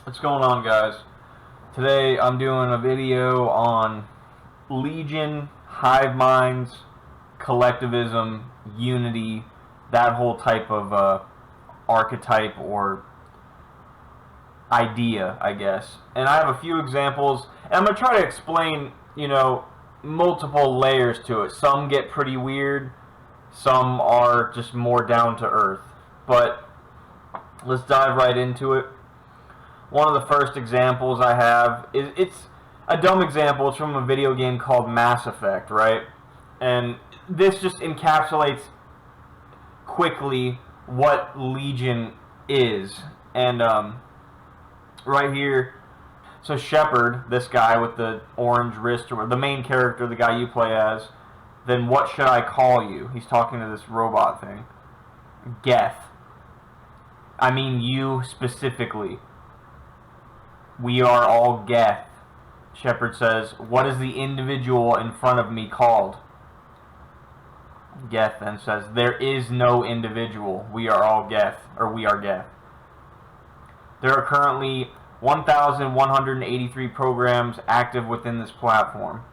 What's going on, guys? Today I'm doing a video on Legion, hive minds, collectivism, unity, that whole type of archetype or idea, I guess. And I have a few examples, and I'm going to try to explain, multiple layers to it. Some get pretty weird, some are just more down to earth. But let's dive right into it. One of the first examples I have is, it's a dumb example. It's from a video game called Mass Effect, right? And this just encapsulates quickly what Legion is. And right here, so Shepard, this guy with the orange wrist, or the main character, the guy you play as, then what should I call you? He's talking to this robot thing. Geth. I mean you specifically. We are all Geth. Shepard says, what is the individual in front of me called? Geth then says, there is no individual. We are all Geth, or we are Geth. There are currently 1,183 programs active within this platform.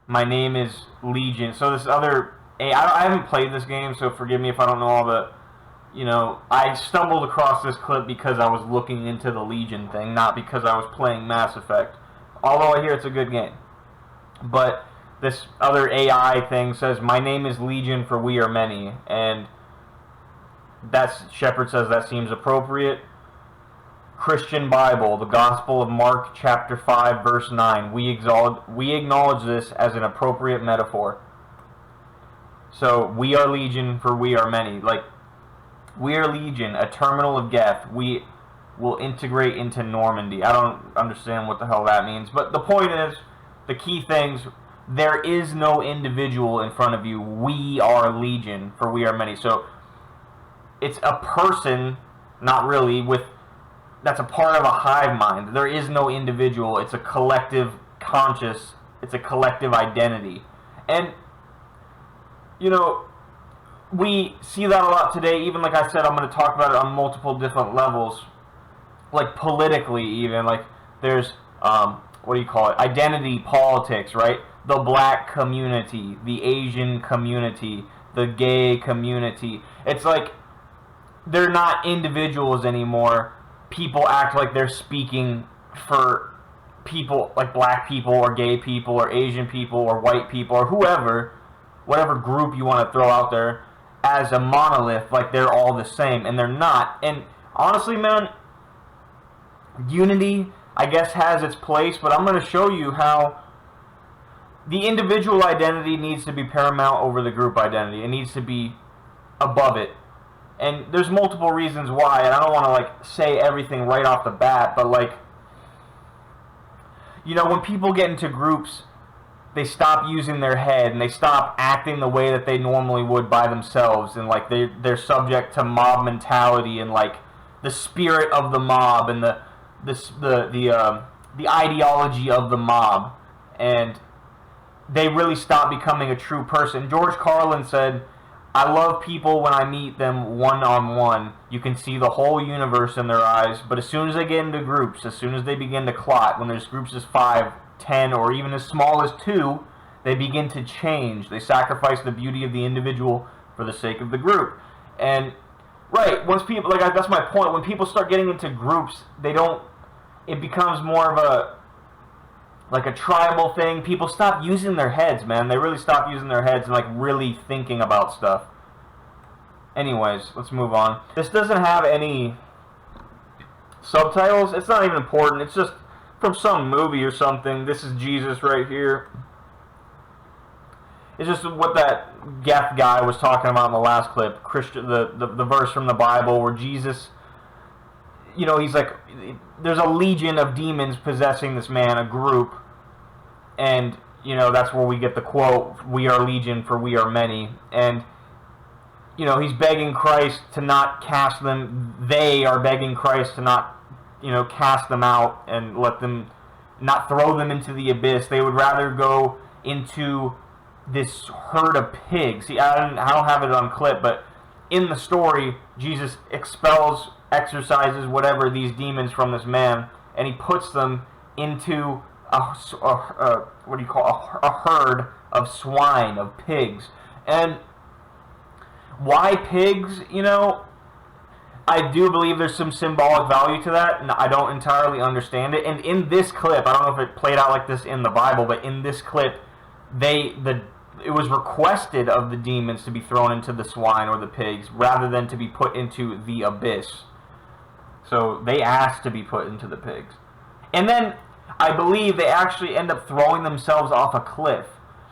My name is Legion. So this other... I haven't played this game, so forgive me if I don't know all the... I stumbled across this clip because I was looking into the Legion thing, not because I was playing Mass Effect. Although I hear it's a good game. But this other AI thing says, my name is Legion for we are many. And Shepard says that seems appropriate. Christian Bible, the Gospel of Mark, chapter 5, verse 9. We acknowledge this as an appropriate metaphor. So, we are Legion for we are many. We are Legion, a terminal of Geth. We will integrate into Normandy. I don't understand what the hell that means. But the point is, the key things, there is no individual in front of you. We are Legion, for we are many. So, it's a person, not really, that's a part of a hive mind. There is no individual. It's a collective conscious. It's a collective identity. And, we see that a lot today. Even like I said, I'm going to talk about it on multiple different levels. Like politically even. Like there's, what do you call it? Identity politics, right? The black community, the Asian community, the gay community. It's like they're not individuals anymore. People act like they're speaking for people, like black people or gay people or Asian people or white people or whoever, whatever group you want to throw out there, as a monolith, like they're all the same, and they're not. And honestly, man, unity, I guess, has its place, but I'm going to show you how the individual identity needs to be paramount over the group identity. It needs to be above it. And there's multiple reasons why, and I don't want to, say everything right off the bat, but, when people get into groups, they stop using their head and they stop acting the way that they normally would by themselves, and they're subject to mob mentality and the spirit of the mob and the ideology of the mob, and they really stop becoming a true person. George Carlin said, I love people when I meet them one-on-one. You can see the whole universe in their eyes, but as soon as they get into groups, as soon as they begin to clot, when there's groups as 5, 10, or even as small as 2, they begin to change. They sacrifice the beauty of the individual for the sake of the group. And, right, once people, that's my point, when people start getting into groups, it becomes more of a tribal thing. People stop using their heads, man. They really stop using their heads and, really thinking about stuff. Anyways, let's move on. This doesn't have any subtitles. It's not even important. It's just from some movie or something. This is Jesus right here. It's just what that Geth guy was talking about in the last clip. The verse from the Bible where Jesus, he's like, there's a legion of demons possessing this man, a group. And, that's where we get the quote, we are legion for we are many. And, he's begging Christ to not cast them. They are begging Christ to not, cast them out and let them, not throw them into the abyss. They would rather go into this herd of pigs. See, I don't have it on clip, but in the story, Jesus expels exorcises whatever these demons from this man, and he puts them into what do you call a herd of swine, of pigs. And why pigs? You know, I do believe there's some symbolic value to that, and I don't entirely understand it. And in this clip, I don't know if it played out like this in the Bible, but in this clip, it was requested of the demons to be thrown into the swine or the pigs rather than to be put into the abyss. So they asked to be put into the pigs. And then I believe they actually end up throwing themselves off a cliff.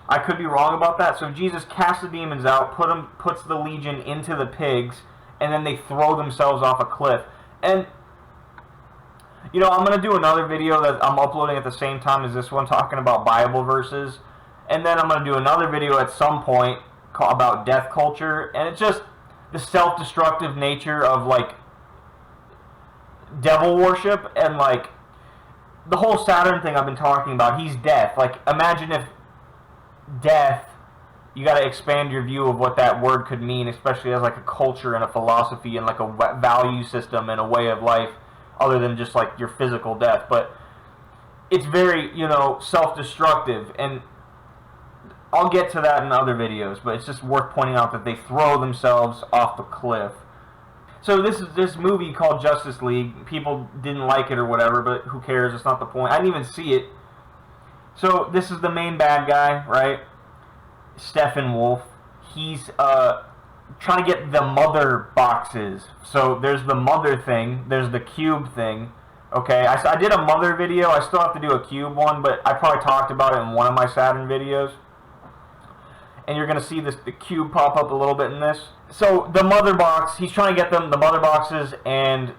I could be wrong about that. So Jesus casts the demons out, puts the legion into the pigs, and then they throw themselves off a cliff. And, you know, I'm going to do another video that I'm uploading at the same time as this one, talking about Bible verses. And then I'm going to do another video at some point about death culture. And it's just the self-destructive nature of, like, devil worship. And, like, the whole Saturn thing I've been talking about. He's death. Like, imagine if death, you got to expand your view of what that word could mean, especially as, like, a culture and a philosophy and, like, a value system and a way of life other than just, like, your physical death. But it's very, you know, self-destructive. And I'll get to that in other videos, but it's just worth pointing out that they throw themselves off the cliff. So this is this movie called Justice League. People didn't like it or whatever, but who cares? It's not the point. I didn't even see it. So this is the main bad guy, right? Steppenwolf. He's trying to get the mother boxes. So there's the mother thing. There's the cube thing. Okay, I did a mother video. I still have to do a cube one, but I probably talked about it in one of my Saturn videos. And you're going to see the cube pop up a little bit in this. So the mother box, he's trying to get them the mother boxes, and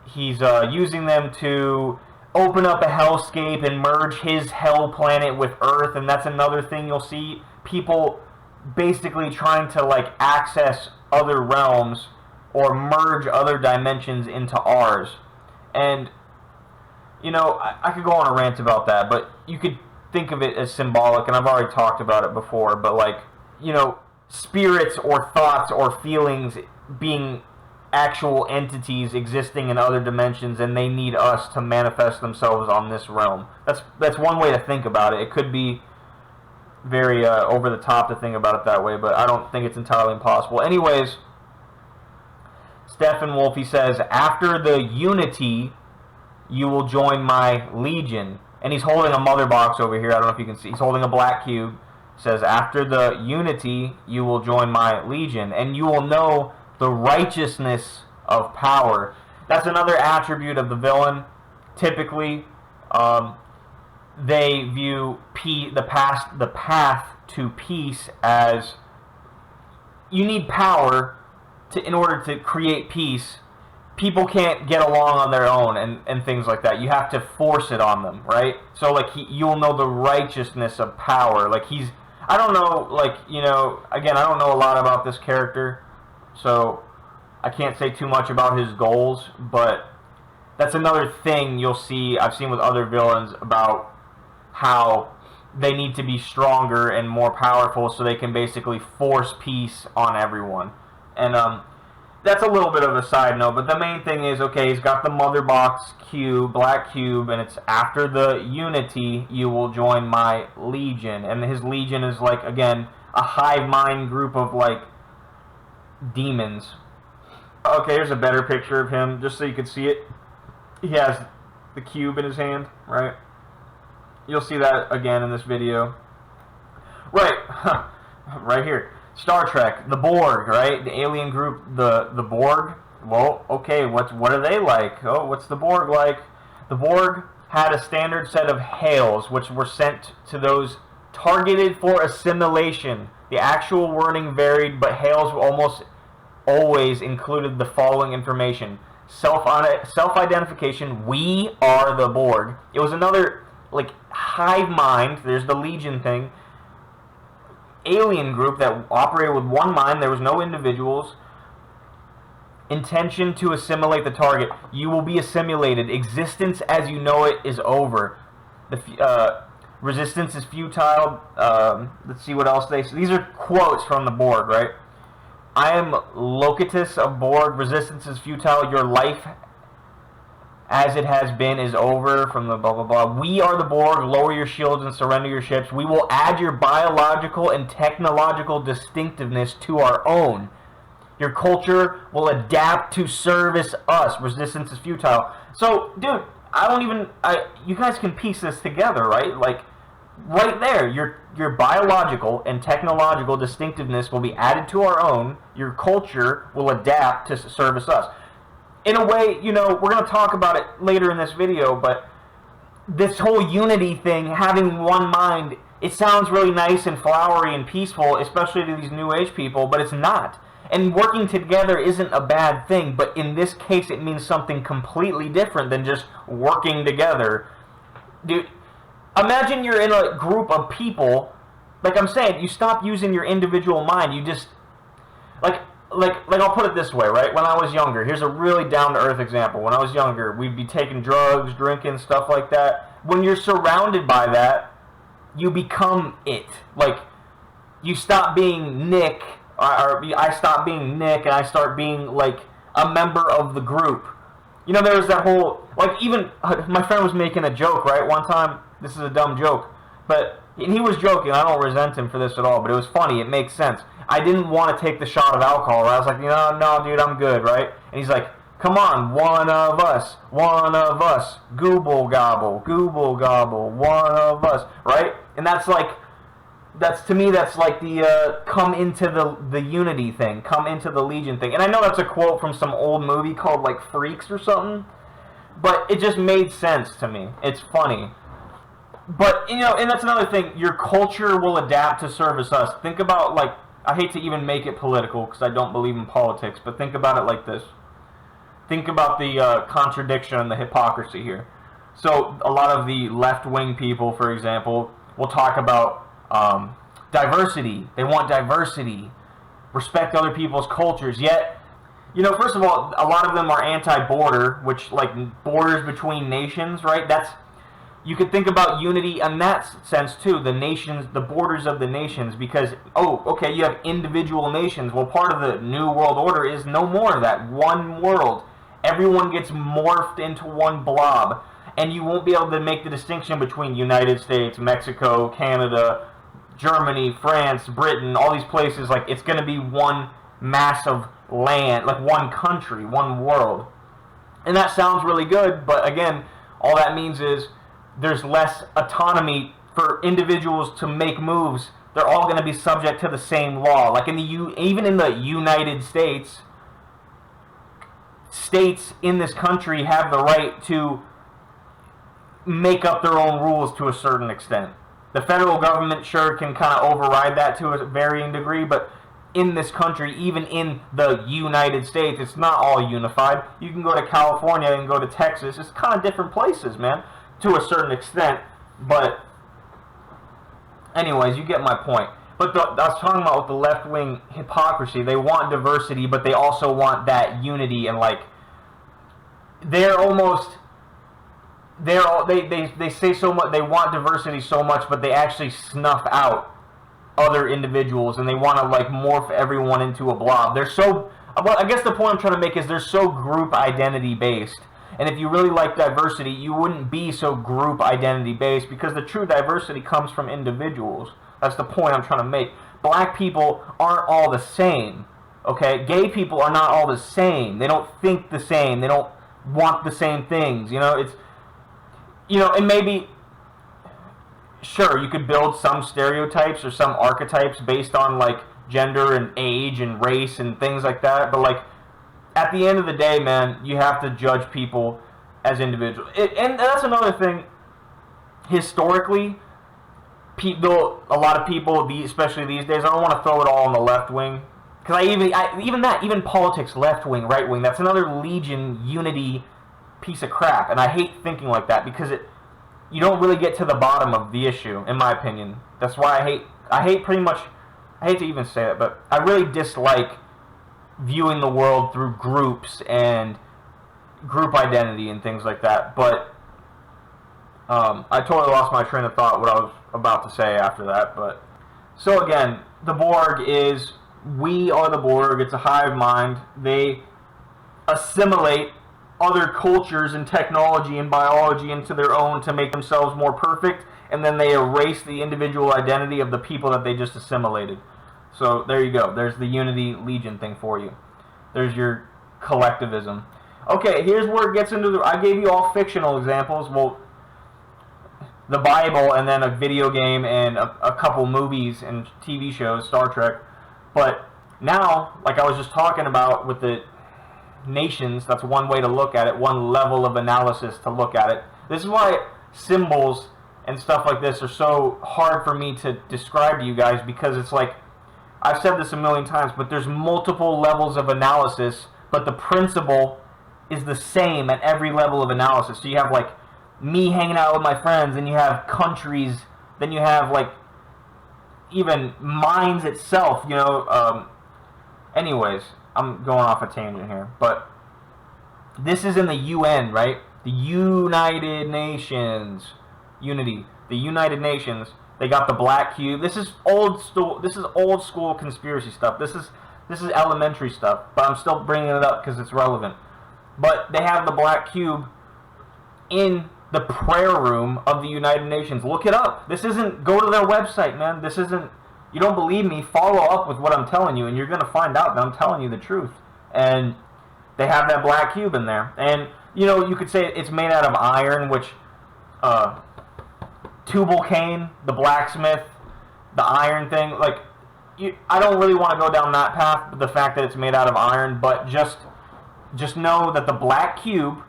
he's using them to open up a hellscape and merge his hell planet with Earth. And that's another thing you'll see, people basically trying to, like, access other realms or merge other dimensions into ours. And, you know, I could go on a rant about that, but you could think of it as symbolic, and I've already talked about it before, but, like, you know, spirits or thoughts or feelings being actual entities existing in other dimensions, and they need us to manifest themselves on this realm. That's one way to think about it. It could be very over the top to think about it that way, but I don't think it's entirely impossible. Anyways, Steppenwolf, he says, after the unity, you will join my legion. And he's holding a mother box over here. I don't know if you can see. He's holding a black cube. It says, after the unity, you will join my legion. And you will know the righteousness of power. That's another attribute of the villain. Typically, they view the path to peace as you need power in order to create peace. People can't get along on their own and things like that. You have to force it on them, right? So, like, you'll know the righteousness of power. Like, I don't know, like, you know, again, I don't know a lot about this character, so I can't say too much about his goals, but that's another thing you'll see, I've seen with other villains, about how they need to be stronger and more powerful so they can basically force peace on everyone. And, that's a little bit of a side note, but the main thing is, okay, he's got the mother box cube, black cube, and it's after the unity, you will join my legion. And his legion is, like, again, a hive mind group of, like, demons. Okay, here's a better picture of him, just so you can see it. He has the cube in his hand, right? You'll see that again in this video. Right, right here. Star Trek, the Borg, right? The alien group, the Borg. Well, okay, what are they like? Oh, what's the Borg like? The Borg had a standard set of hails, which were sent to those targeted for assimilation. The actual wording varied, but hails almost always included the following information. Self-identification, we are the Borg. It was another, like, hive mind, there's the Legion thing, alien group that operated with one mind. There was no individuals. Intention to assimilate the target. You will be assimilated. Existence as you know it is over. The resistance is futile. Let's see what else they say. These are quotes from the Borg, right? I am Locutus of Borg. Resistance is futile. Your life as it has been is over from the blah blah blah. We are the Borg. Lower your shields and surrender your ships. We will add your biological and technological distinctiveness to our own. Your culture will adapt to service us. Resistance is futile. So, dude, you guys can piece this together, right? Like, right there, your biological and technological distinctiveness will be added to our own. Your culture will adapt to service us. In a way, you know, we're going to talk about it later in this video, but this whole unity thing, having one mind, it sounds really nice and flowery and peaceful, especially to these New Age people, but it's not. And working together isn't a bad thing, but in this case it means something completely different than just working together. Dude, imagine you're in a group of people, like I'm saying, you stop using your individual mind, you just, like I'll put it this way, right? When I was younger, here's a really down-to-earth example. When I was younger, we'd be taking drugs, drinking, stuff like that. When you're surrounded by that, you become it. Like, you stop being Nick, or I stop being Nick, and I start being, like, a member of the group. You know, there was that whole, like, even, my friend was making a joke, right? One time, this is a dumb joke, but, and he was joking, I don't resent him for this at all, but it was funny, it makes sense. I didn't want to take the shot of alcohol, right? I was like, no, dude, I'm good, right? And he's like, come on, one of us, gooble gobble, one of us, right? And that's like, to me, that's like the come into the unity thing, come into the legion thing. And I know that's a quote from some old movie called like Freaks or something, but it just made sense to me. It's funny. But, you know, and that's another thing, your culture will adapt to service us. Think about, like, I hate to even make it political because I don't believe in politics, but think about it like this. Think about the contradiction and the hypocrisy here. So a lot of the left-wing people, for example, will talk about diversity. They want diversity, respect other people's cultures. Yet, you know, first of all, a lot of them are anti-border, which, like, borders between nations, right? You could think about unity in that sense too, the nations, the borders of the nations, because, oh, okay, you have individual nations. Well, part of the New World Order is no more of that. One world. Everyone gets morphed into one blob, and you won't be able to make the distinction between United States, Mexico, Canada, Germany, France, Britain, all these places. Like, it's going to be one massive land, like one country, one world. And that sounds really good, but again, all that means is there's less autonomy for individuals to make moves. They're all going to be subject to the same law. Like even in the United States, states in this country have the right to make up their own rules to a certain extent. The federal government sure can kind of override that to a varying degree, but in this country, even in the United States, it's not all unified. You can go to California and go to Texas. It's kind of different places, man, to a certain extent. But anyways, you get my point. But I was talking about with the left-wing hypocrisy. They want diversity, but they also want that unity, and like they say so much, they want diversity so much, but they actually snuff out other individuals, and they want to like morph everyone into a blob. I guess the point I'm trying to make is they're so group identity based. And if you really like diversity, you wouldn't be so group identity based, because the true diversity comes from individuals. That's the point I'm trying to make. Black people aren't all the same, okay? Gay people are not all the same. They don't think the same. They don't want the same things, you know? It's, you know, and maybe, sure, you could build some stereotypes or some archetypes based on, like, gender and age and race and things like that, but, like, at the end of the day, man, you have to judge people as individuals. And that's another thing. Historically, a lot of people, especially these days, I don't want to throw it all on the left wing, because even politics, left wing, right wing, that's another legion unity piece of crap, and I hate thinking like that, because you don't really get to the bottom of the issue, in my opinion. That's why I hate pretty much, I hate to even say it, but I really dislike viewing the world through groups and group identity and things like that. But I totally lost my train of thought, what I was about to say after that. But so again, the Borg is we are the Borg. It's a hive mind. They assimilate other cultures and technology and biology into their own to make themselves more perfect, and then they erase the individual identity of the people that they just assimilated. So there you go. There's the Unity Legion thing for you. There's your collectivism. Okay, here's where it gets into the... I gave you all fictional examples. Well, the Bible and then a video game and a couple movies and TV shows, Star Trek. But now, like I was just talking about with the nations, that's one way to look at it, one level of analysis to look at it. This is why symbols and stuff like this are so hard for me to describe to you guys, because it's like, I've said this a million times, but there's multiple levels of analysis, but the principle is the same at every level of analysis. So you have like me hanging out with my friends, and you have countries, then you have like even minds itself, you know. Anyways, I'm going off a tangent here, but this is in the UN, right? The United Nations, Unity, the United Nations. They got the black cube. This is old school. This is old school conspiracy stuff. This is elementary stuff, but I'm still bringing it up because it's relevant. But they have the black cube in the prayer room of the United Nations. Look it up. This isn't, go to their website, man. This isn't, you don't believe me, follow up with what I'm telling you, and you're going to find out that I'm telling you the truth. And they have that black cube in there. And, you know, you could say it's made out of iron, which, Tubal Cain, the blacksmith, the iron thing, like, I don't really want to go down that path, the fact that it's made out of iron, but just know that the black cube,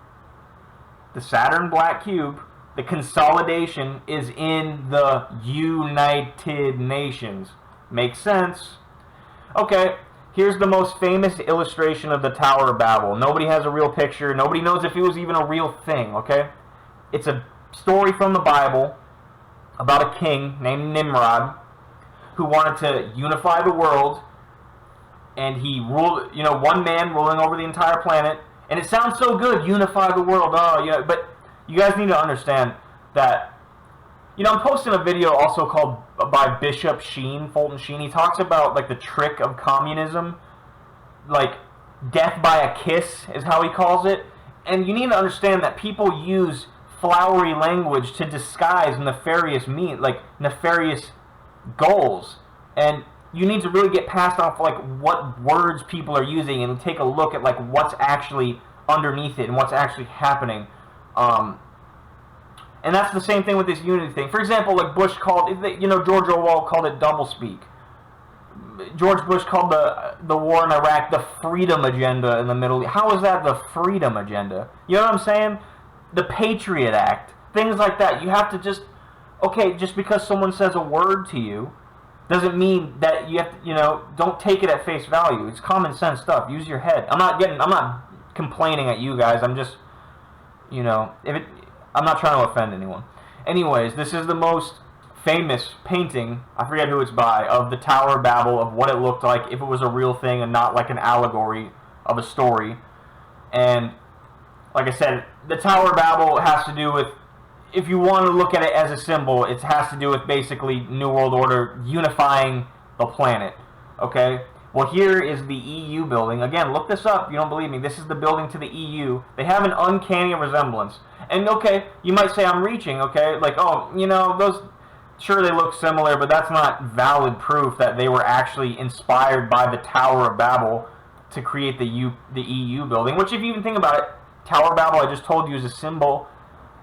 the Saturn black cube, the consolidation is in the United Nations. Makes sense? Okay, here's the most famous illustration of the Tower of Babel. Nobody has a real picture. Nobody knows if it was even a real thing, okay? It's a story from the Bible about a king named Nimrod who wanted to unify the world, and he ruled, you know, one man ruling over the entire planet. And it sounds so good, unify the world, oh, yeah, but you guys need to understand that, you know, I'm posting a video also called by Bishop Sheen, Fulton Sheen. He talks about, like, the trick of communism, like, death by a kiss is how he calls it. And you need to understand that people use flowery language to disguise nefarious nefarious goals. And you need to really get past off, like, what words people are using and take a look at, like, what's actually underneath it and what's actually happening. And that's the same thing with this unity thing. For example, like Bush called, you know, George Orwell called it doublespeak. George Bush called the war in Iraq the freedom agenda in the Middle East. How is that the freedom agenda? You know what I'm saying? The Patriot Act. Things like that. You have to just, okay, just because someone says a word to you doesn't mean that you have to, you know, don't take it at face value. It's common sense stuff. Use your head. I'm not complaining at you guys. I'm just, you know, I'm not trying to offend anyone. Anyways, this is the most famous painting, I forget who it's by, of the Tower of Babel, of what it looked like if it was a real thing and not like an allegory of a story. And like I said, the Tower of Babel has to do with, if you want to look at it as a symbol, it has to do with basically New World Order unifying the planet. Okay? Well, here is the EU building. Again, look this up. You don't believe me. This is the building to the EU. They have an uncanny resemblance. And, okay, you might say I'm reaching, okay? Like, oh, you know, those, sure they look similar, but that's not valid proof that they were actually inspired by the Tower of Babel to create the EU building. Which, if you even think about it, Tower of Babel, I just told you, is a symbol.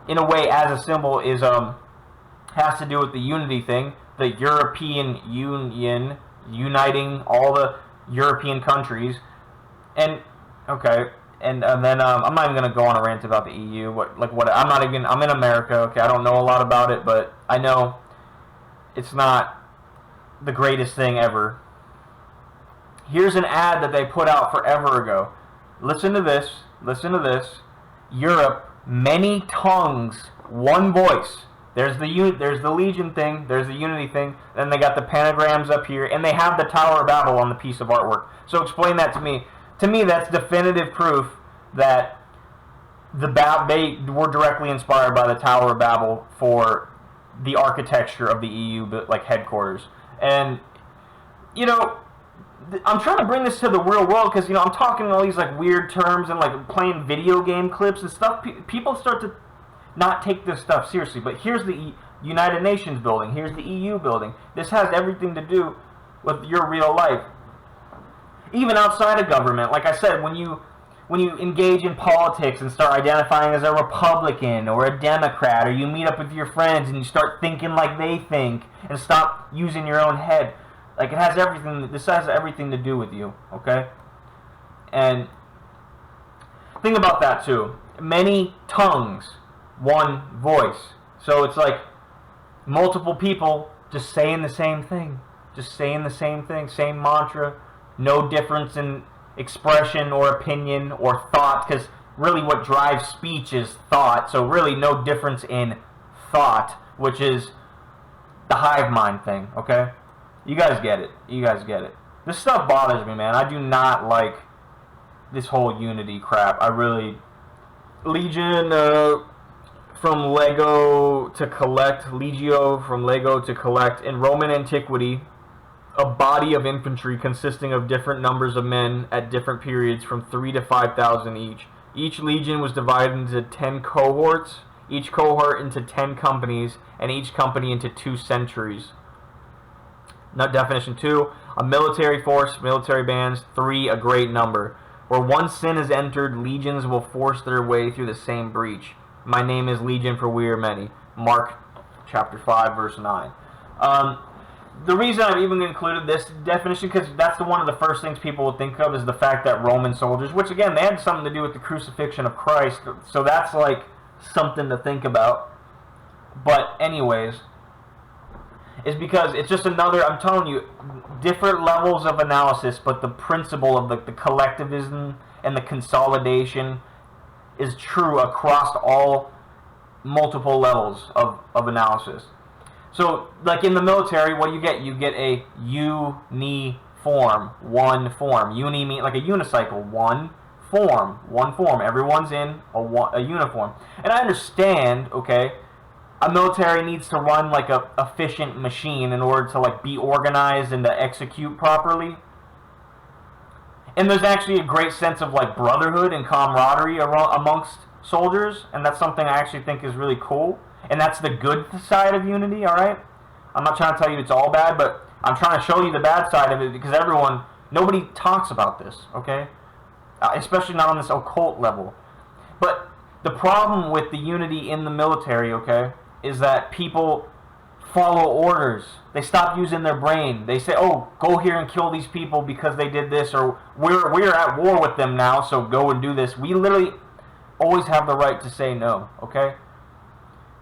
In a way, as a symbol, is has to do with the unity thing. The European Union uniting all the European countries. And, okay, and then I'm not even going to go on a rant about the EU. I'm in America, okay, I don't know a lot about it, but I know it's not the greatest thing ever. Here's an ad that they put out forever ago. Listen to this. Europe, many tongues, one voice. There's the Legion thing, there's the Unity thing, then they got the pentagrams up here, and they have the Tower of Babel on the piece of artwork. So explain that to me. To me, that's definitive proof that they were directly inspired by the Tower of Babel for the architecture of the EU, like headquarters. And, you know, I'm trying to bring this to the real world because, you know, I'm talking all these like weird terms and like playing video game clips and stuff. People start to not take this stuff seriously. But here's the United Nations building. Here's the EU building. This has everything to do with your real life. Even outside of government, like I said, when you engage in politics and start identifying as a Republican or a Democrat, or you meet up with your friends and you start thinking like they think and stop using your own head, like it has everything. This has everything to do with you, okay? And think about that too. Many tongues, one voice. So it's like multiple people just saying the same thing, same mantra. No difference in expression or opinion or thought, because really what drives speech is thought. So really no difference in thought, which is the hive mind thing, okay? You guys get it. This stuff bothers me, man. I do not like this whole unity crap. I really... Legion from Lego to collect. Legio from Lego to collect. In Roman antiquity, a body of infantry consisting of different numbers of men at different periods from 3 to 5,000 each. Each legion was divided into 10 cohorts, each cohort into 10 companies, and each company into 2 centuries. Not definition 2, a military force, military bands. 3, a great number. Where one sin is entered, legions will force their way through the same breach. My name is Legion, for we are many. Mark chapter 5, verse 9. The reason I've even included this definition, because that's one of the first things people would think of, is the fact that Roman soldiers, which again, they had something to do with the crucifixion of Christ, so that's like something to think about. But anyways, is because it's just another, I'm telling you, different levels of analysis, but the principle of the collectivism and the consolidation is true across all multiple levels of analysis. So, like in the military, what do you get? You get a uniform, one form. Uni mean like a unicycle, one form. Everyone's in a uniform. And I understand, okay, a military needs to run like a efficient machine in order to like be organized and to execute properly. And there's actually a great sense of like brotherhood and camaraderie amongst soldiers, and that's something I actually think is really cool. And that's the good side of unity, alright? I'm not trying to tell you it's all bad, but I'm trying to show you the bad side of it because nobody talks about this, okay? Especially not on this occult level. But the problem with the unity in the military, okay, is that people follow orders. They stop using their brain. They say, oh, go here and kill these people because they did this, or we're at war with them now, so go and do this. We literally always have the right to say no, okay?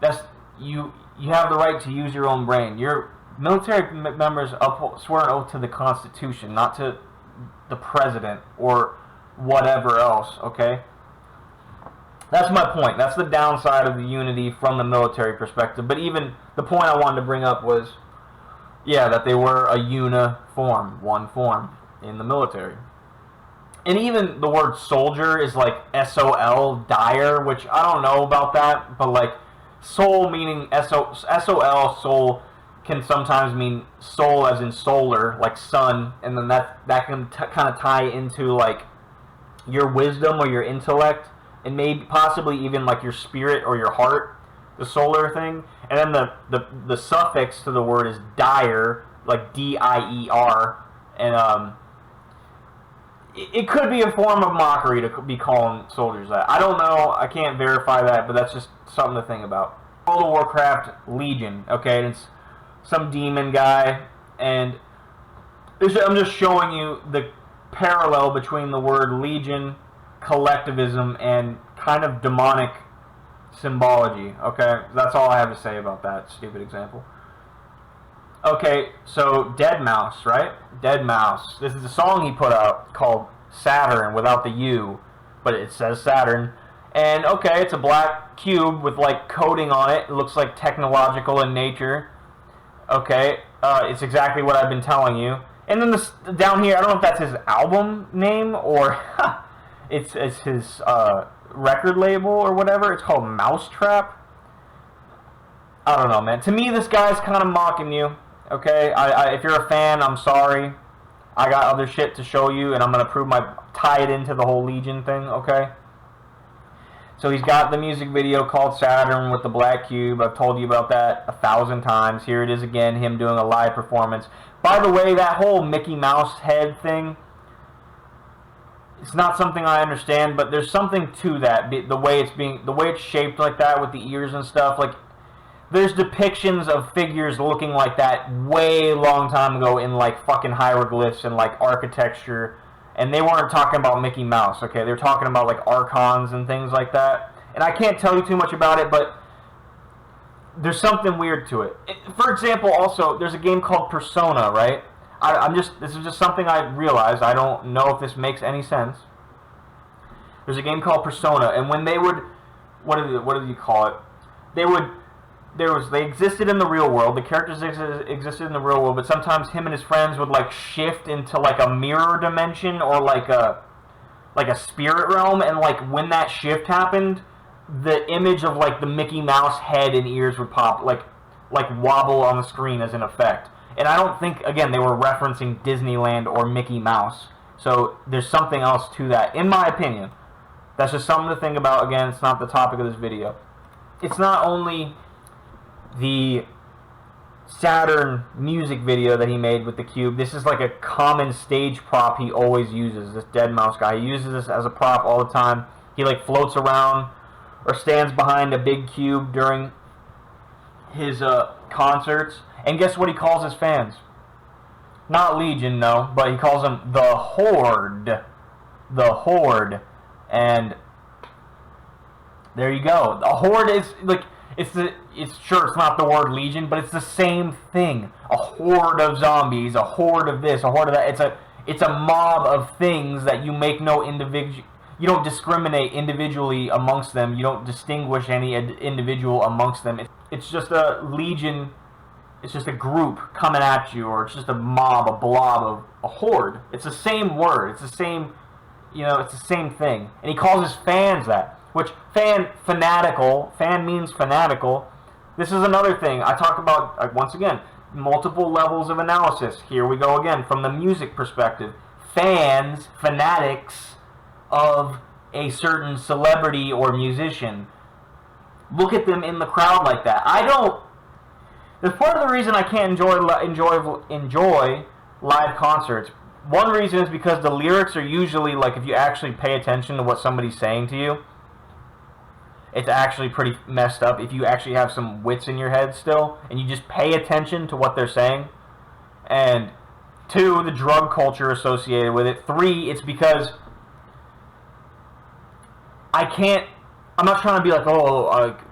That's you have the right to use your own brain. Your military members swear an oath to the Constitution, not to the president or whatever else, okay? That's my point. That's the downside of the unity from the military perspective. But even the point I wanted to bring up was, yeah, that they were a uniform, one form in the military. And even the word soldier is like S-O-L, dire, which I don't know about that, but like soul meaning S-O-L, soul, can sometimes mean soul as in solar, like sun, and then that can kind of tie into like your wisdom or your intellect, and maybe possibly even like your spirit or your heart, the solar thing. And then the suffix to the word is dire, like D-I-E-R, and it could be a form of mockery to be calling soldiers that. I don't know, I can't verify that, but that's just something to think about. World of Warcraft Legion, okay, and it's some demon guy, and I'm just showing you the parallel between the word Legion, collectivism, and kind of demonic symbology, okay? That's all I have to say about that stupid example. Okay, so Deadmau5, right? Deadmau5. This is a song he put out called Saturn without the U, but it says Saturn. And okay, it's a black cube with like coating on it. It looks like technological in nature. Okay, it's exactly what I've been telling you. And then this down here, I don't know if that's his album name or it's his record label or whatever. It's called Mousetrap. I don't know, man. To me, this guy's kind of mocking you. Okay, if you're a fan, I'm sorry. I got other shit to show you, and I'm going to tie it into the whole Legion thing, okay? So he's got the music video called Saturn with the black cube. I've told you about that 1,000 times. Here it is again, him doing a live performance. By the way, that whole Mickey Mouse head thing, it's not something I understand, but there's something to that. The way it's shaped like that with the ears and stuff. Like, there's depictions of figures looking like that way long time ago in like fucking hieroglyphs and like architecture, and they weren't talking about Mickey Mouse. Okay, they were talking about like archons and things like that. And I can't tell you too much about it, but there's something weird to it. For example, also, there's a game called Persona, right? This is just something I realized. I don't know if this makes any sense. There's a game called Persona, and when they would, what do you call it? They existed in the real world. The characters existed in the real world, but sometimes him and his friends would like shift into like a mirror dimension or like a spirit realm, and like when that shift happened, the image of like the Mickey Mouse head and ears would pop, like wobble on the screen as an effect. And I don't think, again, they were referencing Disneyland or Mickey Mouse. So there's something else to that, in my opinion. That's just something to think about. Again, it's not the topic of this video. It's not only the Saturn music video that he made with the cube. This is like a common stage prop he always uses, this deadmau5 guy. He uses this as a prop all the time. He like floats around or stands behind a big cube during his concerts. And guess what he calls his fans? Not Legion, no, but he calls them the Horde. The Horde. And there you go. The Horde is like, it's sure it's not the word Legion, but it's the same thing. A horde of zombies, a horde of this, a horde of that. It's a mob of things that you make no individual. You don't discriminate individually amongst them. You don't distinguish any individual amongst them. It's just a legion. It's just a group coming at you, or it's just a mob, a blob of a horde. It's the same word. It's the same, it's the same thing. And he calls his fans that, which fan means fanatical. This is another thing I talk about, once again, multiple levels of analysis. Here we go again, from the music perspective. Fans, fanatics of a certain celebrity or musician. Look at them in the crowd like that. That's part of the reason I can't enjoy live concerts. One reason is because the lyrics are usually, like, if you actually pay attention to what somebody's saying to you, it's actually pretty messed up. If you actually have some wits in your head still, and you just pay attention to what they're saying. And 2, the drug culture associated with it. 3, it's because I'm not trying to be like,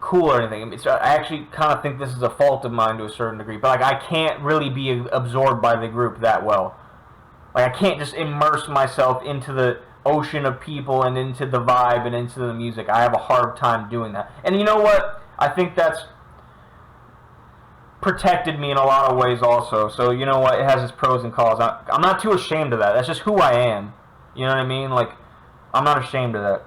cool or anything. I actually kind of think this is a fault of mine to a certain degree. But like, I can't really be absorbed by the group that well. Like, I can't just immerse myself into the ocean of people and into the vibe and into the music. I have a hard time doing that. And you know what? I think that's protected me in a lot of ways also. So you know what? It has its pros and cons. I'm not too ashamed of that. That's just who I am. You know what I mean? Like, I'm not ashamed of that.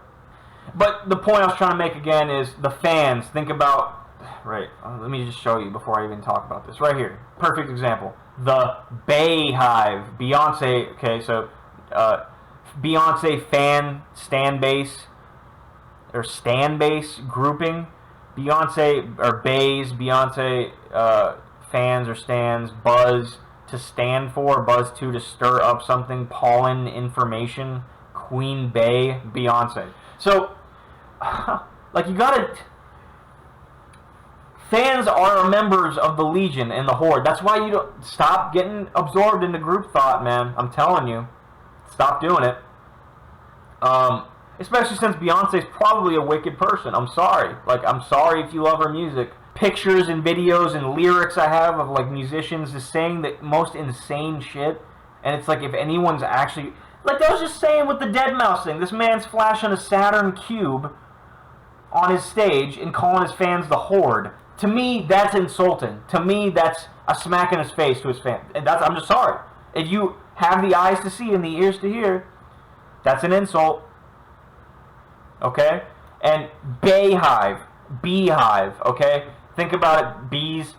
But the point I was trying to make again is the fans. Think about, right, let me just show you before I even talk about this. Right here, perfect example. The Hive. Beyonce, okay, so Beyonce stan base grouping. Beyonce, or bays, Beyonce fans or stands, buzz to stand for, buzz to stir up something, pollen, information, Queen Bey, Beyonce. So, like, you gotta... Fans are members of the Legion and the Horde. That's why you don't... Stop getting absorbed into group thought, man. I'm telling you. Stop doing it. Especially since Beyonce's probably a wicked person. I'm sorry. Like, I'm sorry if you love her music. Pictures and videos and lyrics I have of, like, musicians just saying the most insane shit. And it's like, if anyone's actually... Like I was just saying with the deadmau5 thing, this man's flashing a Saturn cube on his stage and calling his fans the Horde. To me, that's insulting. To me, that's a smack in his face to his fans. And I'm just sorry. If you have the eyes to see and the ears to hear, that's an insult. Okay? And beehive, okay? Think about it. Bees,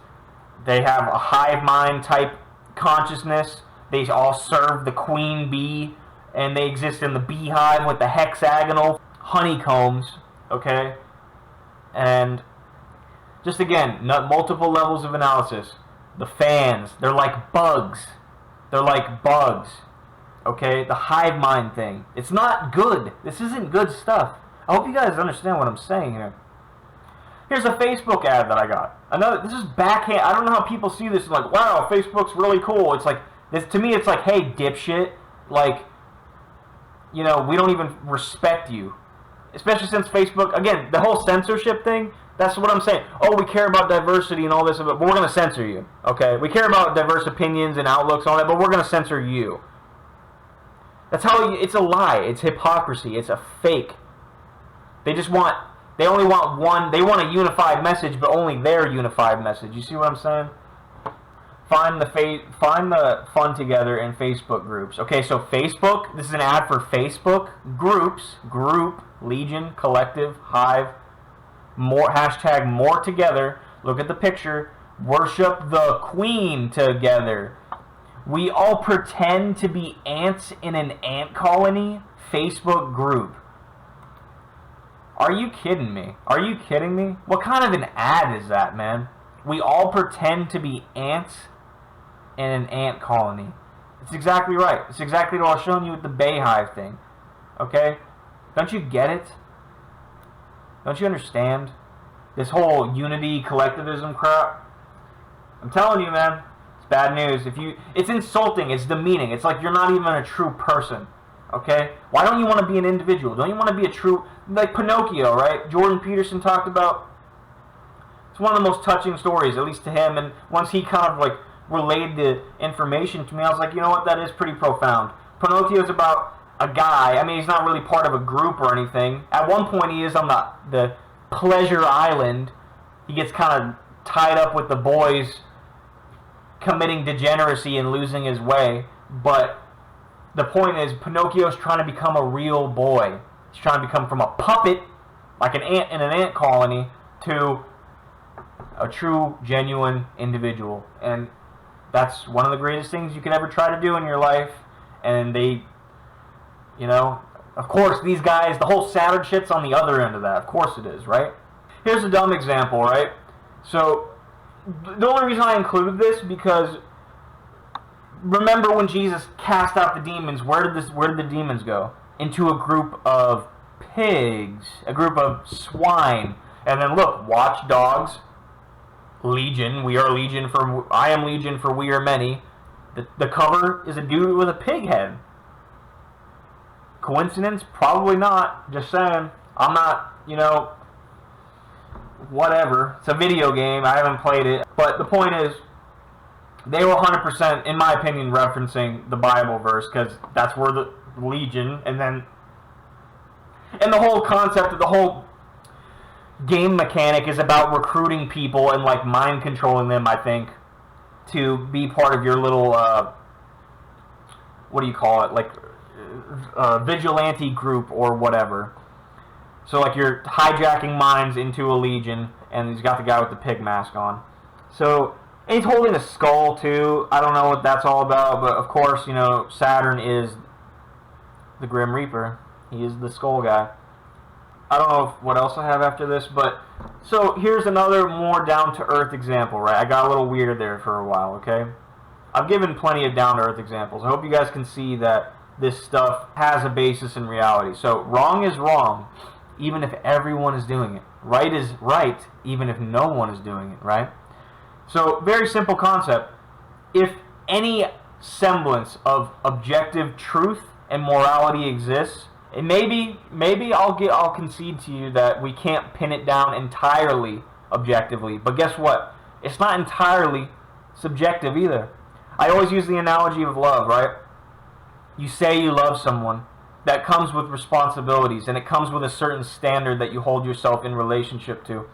they have a hive mind type consciousness. They all serve the queen bee, and they exist in the beehive with the hexagonal honeycombs, okay? And just again, multiple levels of analysis. The fans, they're like bugs. They're like bugs, okay? The hive mind thing. It's not good. This isn't good stuff. I hope you guys understand what I'm saying here. Here's a Facebook ad that I got. This is backhand. I don't know how people see this. Like, wow, Facebook's really cool. It's like, this to me, it's like, hey, dipshit. Like, you know, we don't even respect you. Especially since Facebook, again, the whole censorship thing, that's what I'm saying. Oh, we care about diversity and all this, but we're going to censor you. Okay? We care about diverse opinions and outlooks and all that, but we're going to censor you. That's how it's a lie. It's hypocrisy. It's a fake. They only want one. They want a unified message, but only their unified message. You see what I'm saying? Find the fun together in Facebook groups. Okay, so Facebook. This is an ad for Facebook groups. Group, Legion, Collective, Hive. More hashtag more together. Look at the picture. Worship the Queen together. We all pretend to be ants in an ant colony. Facebook group. Are you kidding me? Are you kidding me? What kind of an ad is that, man? We all pretend to be ants in an ant colony. It's exactly right. It's exactly what I was showing you with the Bayhive thing. Okay? Don't you get it? Don't you understand? This whole unity collectivism crap. I'm telling you, man. It's bad news. It's insulting. It's demeaning. It's like you're not even a true person. Okay? Why don't you want to be an individual? Don't you want to be a true... Like Pinocchio, right? Jordan Peterson talked about... It's one of the most touching stories, at least to him. And once he kind of like relayed the information to me, I was like, you know what? That is pretty profound. Pinocchio's about a guy. I mean, he's not really part of a group or anything. At one point, he is on the pleasure island. He gets kind of tied up with the boys committing degeneracy and losing his way. But the point is, Pinocchio's trying to become a real boy. He's trying to become from a puppet, like an ant in an ant colony, to a true, genuine individual. And that's one of the greatest things you could ever try to do in your life. And they, you know, of course, these guys, the whole Saturn shit's on the other end of that. Of course it is, right? Here's a dumb example, right? So, the only reason I included this, because remember when Jesus cast out the demons, where did the demons go? Into a group of pigs, a group of swine. And then look, watchdogs, Legion, we are Legion for, I am Legion for we are many. The cover is a dude with a pig head. Coincidence? Probably not. Just saying. I'm not, you know, whatever. It's a video game. I haven't played it. But the point is, they were 100%, in my opinion, referencing the Bible verse, because that's where the Legion, and the whole concept of the whole game mechanic is about recruiting people and like mind controlling them, I think, to be part of your little what do you call it, like vigilante group or whatever. So like you're hijacking minds into a legion, and he's got the guy with the pig mask on. So and he's holding a skull too. I don't know what that's all about, but of course, you know, Saturn is the Grim Reaper. He is the skull guy. I don't know what else I have after this, but so here's another more down-to-earth example, right? I got a little weird there for a while, okay? I've given plenty of down-to-earth examples. I hope you guys can see that this stuff has a basis in reality. So wrong is wrong, even if everyone is doing it. Right is right, even if no one is doing it, right? So very simple concept. If any semblance of objective truth and morality exists, and maybe I'll concede to you that we can't pin it down entirely objectively. But guess what? It's not entirely subjective either. I always use the analogy of love, right? You say you love someone. That comes with responsibilities, and it comes with a certain standard that you hold yourself in relationship to.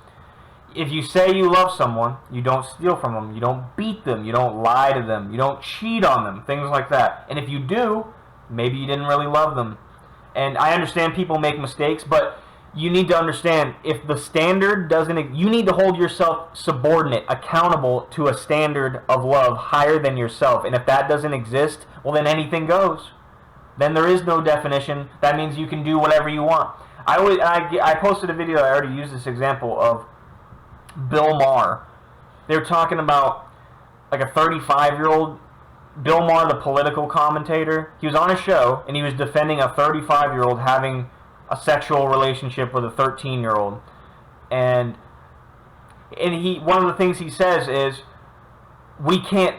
If you say you love someone, you don't steal from them, you don't beat them, you don't lie to them, you don't cheat on them, things like that. And if you do, maybe you didn't really love them. And I understand people make mistakes, but you need to understand, if the standard doesn't, you need to hold yourself subordinate, accountable to a standard of love higher than yourself. And if that doesn't exist, well, then anything goes. Then there is no definition. That means you can do whatever you want. I posted a video, I already used this example, of Bill Maher. They were talking about like a 35-year-old, Bill Maher, the political commentator. He was on a show, and he was defending a 35-year-old having a sexual relationship with a 13-year-old. And one of the things he says is, we can't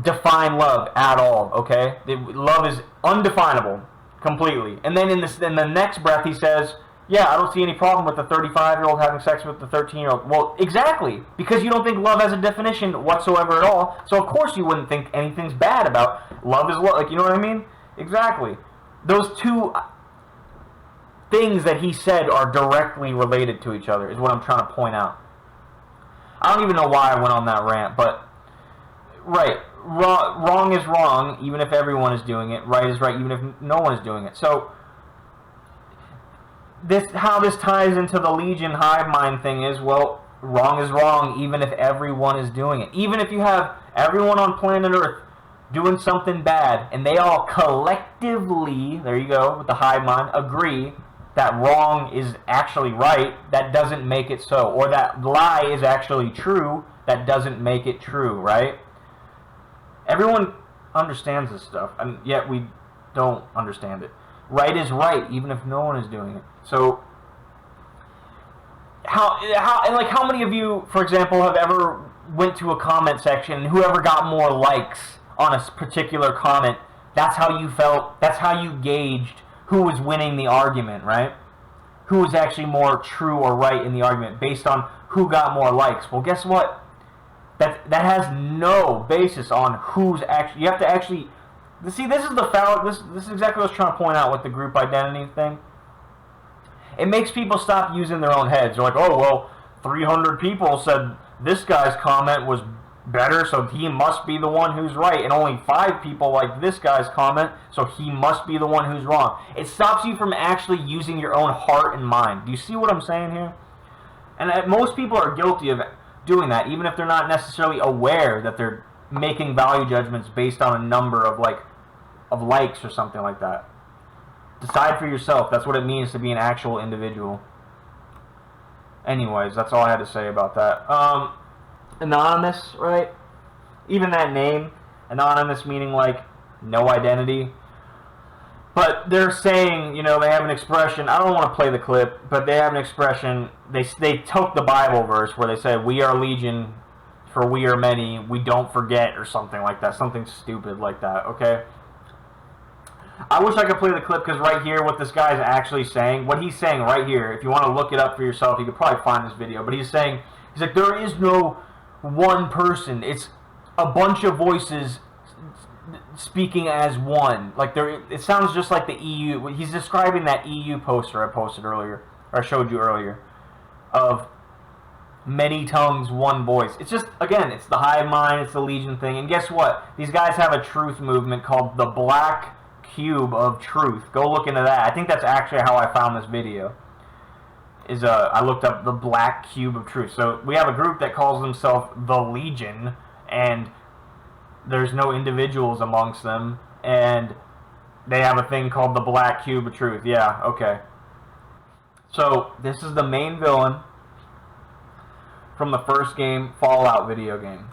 define love at all, okay? Love is undefinable completely. And then in the next breath he says, yeah, I don't see any problem with the 35-year-old having sex with the 13-year-old. Well, exactly, because you don't think love has a definition whatsoever at all. So of course you wouldn't think anything's bad about love is love. Like, you know what I mean? Exactly. Those two things that he said are directly related to each other, is what I'm trying to point out. I don't even know why I went on that rant, but right, wrong is wrong, even if everyone is doing it. Right is right, even if no one is doing it. So how this ties into the Legion hive mind thing is, well, wrong is wrong, even if everyone is doing it. Even if you have everyone on planet Earth doing something bad, and they all collectively, there you go, with the hive mind, agree that wrong is actually right, that doesn't make it so. Or that lie is actually true, that doesn't make it true, right? Everyone understands this stuff, and yet we don't understand it. Right is right, even if no one is doing it. So, how many of you, for example, have ever went to a comment section, and whoever got more likes on a particular comment, that's how you felt, that's how you gauged who was winning the argument, right? Who was actually more true or right in the argument based on who got more likes. Well, guess what? That has no basis on who's actually. You have to actually see. This is the foul. This is exactly what I was trying to point out with the group identity thing. It makes people stop using their own heads. They're like, oh well, 300 people said this guy's comment was better, so he must be the one who's right, and only 5 people like this guy's comment, so he must be the one who's wrong. It stops you from actually using your own heart and mind. Do you see what I'm saying here? And most people are guilty of doing that, even if they're not necessarily aware that they're making value judgments based on a number of likes or something like that. Decide for yourself. That's what it means to be an actual individual. Anyways, that's all I had to say about that. Anonymous, right? Even that name, anonymous, meaning like no identity. But they're saying, you know, they have an expression. I don't want to play the clip, but they have an expression. They took the Bible verse where they said, "We are legion, for we are many. We don't forget," or something like that. Something stupid like that. Okay. I wish I could play the clip, because right here, what this guy is actually saying, what he's saying right here, if you want to look it up for yourself, you could probably find this video. But he's saying, he's like, there is no one person. It's a bunch of voices speaking as one. Like it sounds just like the EU. He's describing that EU poster I posted earlier, or I showed you earlier, of many tongues, one voice. It's just, again, it's the hive mind, it's the Legion thing. And guess what? These guys have a truth movement called the Black Cube of Truth. Go look into that. I think that's actually how I found this video. I looked up the Black Cube of Truth. So we have a group that calls themselves the Legion, and there's no individuals amongst them, and they have a thing called the Black Cube of Truth. Yeah, okay. So this is the main villain from the first game, Fallout video game.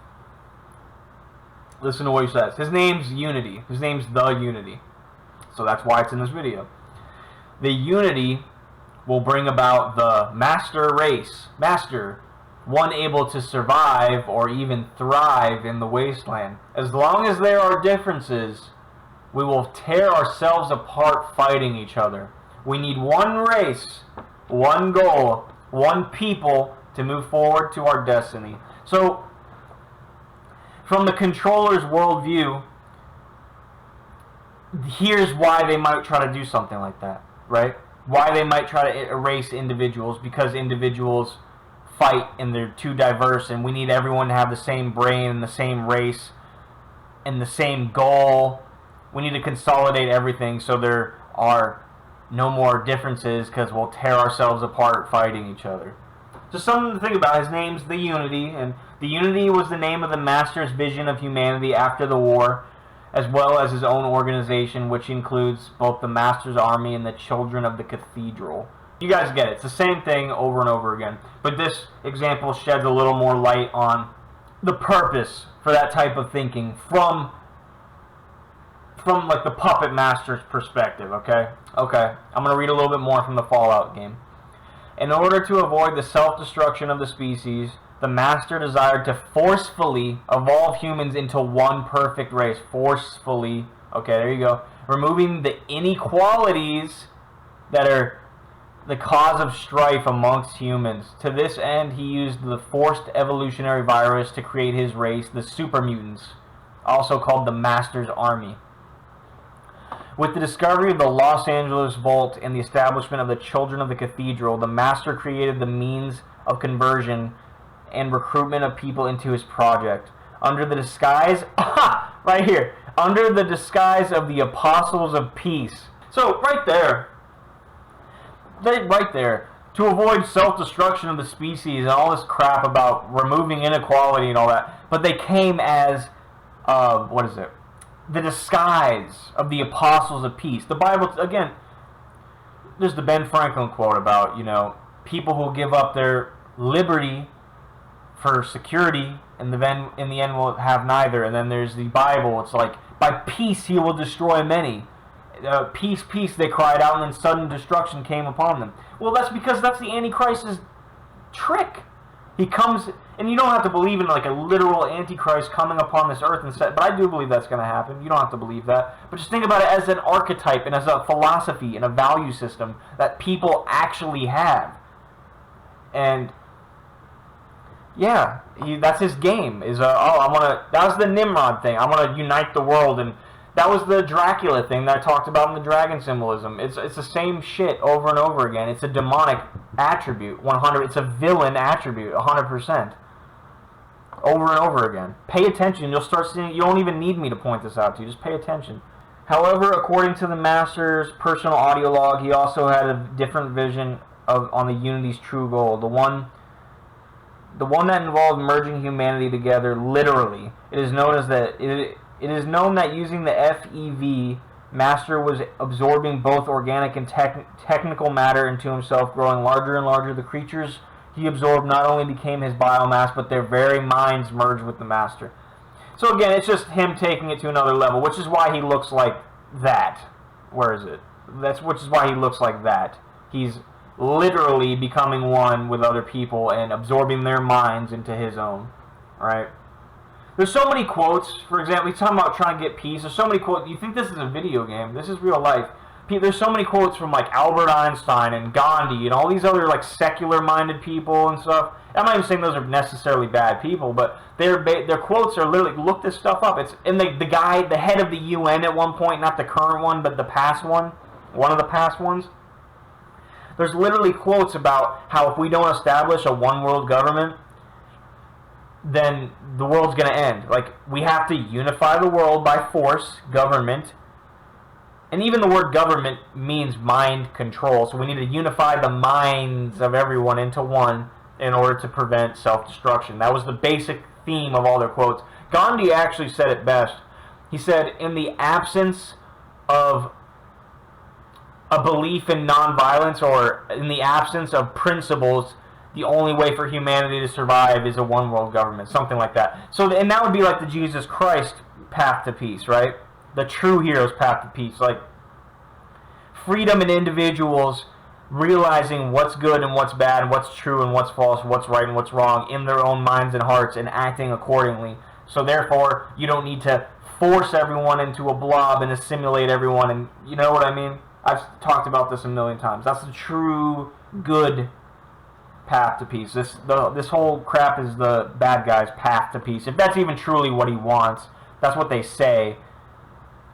Listen to what he says. His name's Unity. His name's the Unity. So that's why it's in this video. The Unity will bring about the master race. Master, one able to survive or even thrive in the wasteland. As long as there are differences, we will tear ourselves apart fighting each other. We need one race, one goal, one people to move forward to our destiny. So, from the controller's worldview, here's why they might try to do something like that, right? Why they might try to erase individuals, because individuals fight and they're too diverse, and we need everyone to have the same brain and the same race and the same goal. We need to consolidate everything so there are no more differences because we'll tear ourselves apart fighting each other. Just something to think about. His name's the Unity, and the Unity was the name of the Master's vision of humanity after the war, as well as his own organization, which includes both the Master's Army and the Children of the Cathedral. You guys get it. It's the same thing over and over again. But this example sheds a little more light on the purpose for that type of thinking from like the puppet master's perspective, okay? Okay, I'm going to read a little bit more from the Fallout game. In order to avoid the self-destruction of the species, the master desired to forcefully evolve humans into one perfect race. Forcefully. Okay, there you go. Removing the inequalities that are the cause of strife amongst humans. To this end, he used the forced evolutionary virus to create his race, the super mutants, also called the Master's Army. With the discovery of the Los Angeles Vault and the establishment of the Children of the Cathedral, the Master created the means of conversion and recruitment of people into his project. Under the disguise, right here, under the disguise of the Apostles of Peace. So, right there, to avoid self-destruction of the species and all this crap about removing inequality and all that, but they came as, the disguise of the Apostles of Peace. The Bible, again, there's the Ben Franklin quote about, people who give up their liberty for security, and then in the end will have neither. And then there's the Bible. It's like, by peace he will destroy many. Peace, peace, they cried out, and then sudden destruction came upon them. Well, that's because that's the Antichrist's trick. He comes, and you don't have to believe in like a literal Antichrist coming upon this earth and set, but I do believe that's going to happen. You don't have to believe that. But just think about it as an archetype and as a philosophy and a value system that people actually have. And yeah, that's his game. That was the Nimrod thing. I want to unite the world, and that was the Dracula thing that I talked about in the dragon symbolism. It's the same shit over and over again. It's a demonic attribute, 100. It's a villain attribute, 100%. Over and over again. Pay attention. You'll start seeing. You don't even need me to point this out to you. Just pay attention. However, according to the Master's personal audio log, he also had a different vision on the Unity's true goal. The one that involved merging humanity together, literally. It is known that using the FEV, Master was absorbing both organic and technical matter into himself, growing larger and larger. The creatures he absorbed not only became his biomass, but their very minds merged with the Master. So again, it's just him taking it to another level, which is why he looks like that. Where is it? Which is why he looks like that. He's literally becoming one with other people and absorbing their minds into his own. Right? There's so many quotes. For example, he's talking about trying to get peace. There's so many quotes. You think this is a video game. This is real life. There's so many quotes from like Albert Einstein and Gandhi and all these other like secular-minded people and stuff. I'm not even saying those are necessarily bad people, but their quotes are literally, look this stuff up. It's and the guy, the head of the UN at one point, not the current one, but the past one, one of the past ones. There's literally quotes about how if we don't establish a one-world government, then the world's going to end. Like, we have to unify the world by force, government. And even the word government means mind control. So we need to unify the minds of everyone into one in order to prevent self-destruction. That was the basic theme of all their quotes. Gandhi actually said it best. He said, in the absence of a belief in nonviolence, or in the absence of principles, the only way for humanity to survive is a one-world government, something like that. So, and that would be like the Jesus Christ path to peace, right? The true hero's path to peace, like freedom in individuals realizing what's good and what's bad, what's true and what's false, what's right and what's wrong in their own minds and hearts, and acting accordingly. So therefore, you don't need to force everyone into a blob and assimilate everyone, and you know what I mean? I've talked about this a million times. That's the true good path to peace. This whole crap is the bad guy's path to peace. If that's even truly what he wants, that's what they say.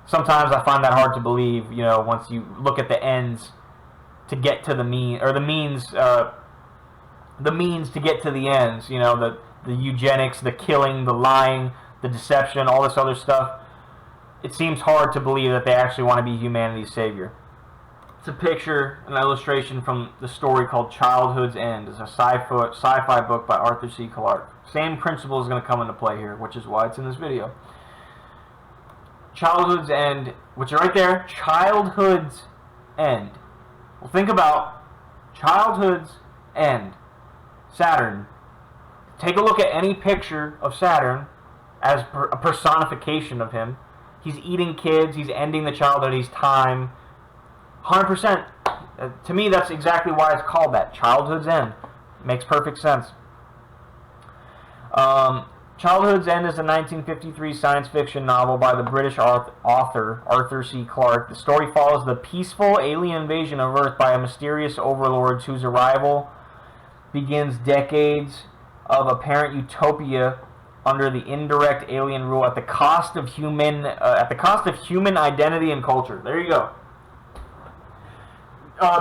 Sometimes I find that hard to believe, once you look at the ends to get to the mean, or the means to get to the ends, the eugenics, the killing, the lying, the deception, all this other stuff. It seems hard to believe that they actually want to be humanity's savior. It's a picture, an illustration from the story called Childhood's End. It's a sci-fi book by Arthur C. Clarke. Same principle is going to come into play here, which is why it's in this video. Childhood's End, which is right there, Childhood's End. Well, think about Childhood's End. Saturn. Take a look at any picture of Saturn as a personification of him. He's eating kids, he's ending the childhood, he's time. 100%. To me, that's exactly why it's called that. Childhood's End. Makes perfect sense. Childhood's End is a 1953 science fiction novel by the British author Arthur C. Clarke. The story follows the peaceful alien invasion of Earth by a mysterious overlord whose arrival begins decades of apparent utopia under the indirect alien rule at the cost of human identity and culture. There you go.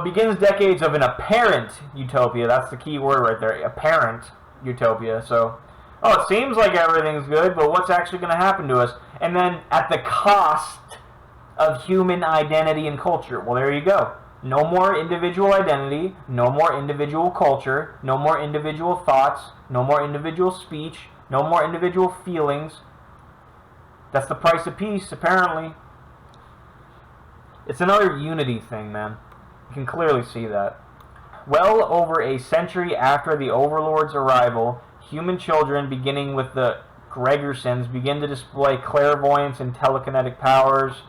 Begins decades of an apparent utopia. That's the key word right there. Apparent utopia. So, it seems like everything's good, but what's actually going to happen to us? And then at the cost of human identity and culture. Well, there you go. No more individual identity, no more individual culture, no more individual thoughts, no more individual speech, no more individual feelings. That's the price of peace, apparently. It's another unity thing, man. You can clearly see that. Well over a century after the Overlord's arrival, human children, beginning with the Gregersons, begin to display clairvoyance and telekinetic powers.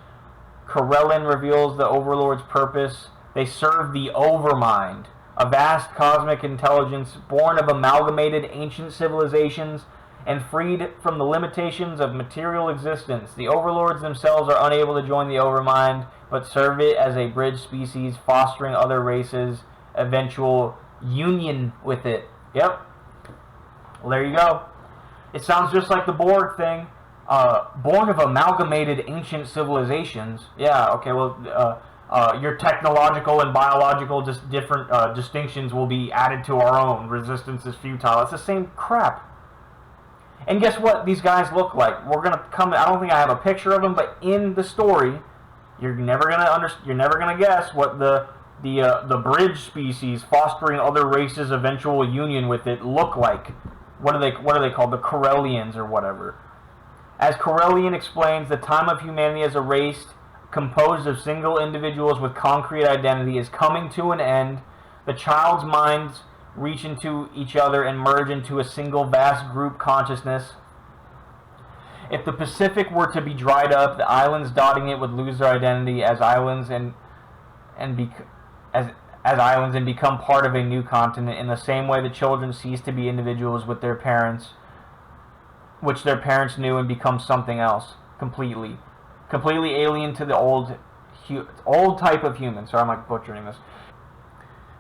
Corellin reveals the Overlord's purpose. They serve the Overmind, a vast cosmic intelligence born of amalgamated ancient civilizations and freed from the limitations of material existence. The Overlords themselves are unable to join the Overmind, but serve it as a bridge species, fostering other races' eventual union with it. Yep. Well, there you go. It sounds just like the Borg thing. Born of amalgamated ancient civilizations. Yeah, okay, well, your technological and biological different distinctions will be added to our own. Resistance is futile. It's the same crap. And guess what these guys look like? We're gonna come. I don't think I have a picture of them, but in the story, you're never gonna guess what the bridge species fostering other races' eventual union with it look like. What are they called? The Corellians or whatever. As Corellian explains, the time of humanity as a race composed of single individuals with concrete identity is coming to an end. The child's minds reach into each other and merge into a single vast group consciousness. If the Pacific were to be dried up, the islands dotting it would lose their identity as islands and become part of a new continent. In the same way, the children cease to be individuals with their parents, which their parents knew, and become something else completely alien to the old type of human. Sorry, I'm like butchering this.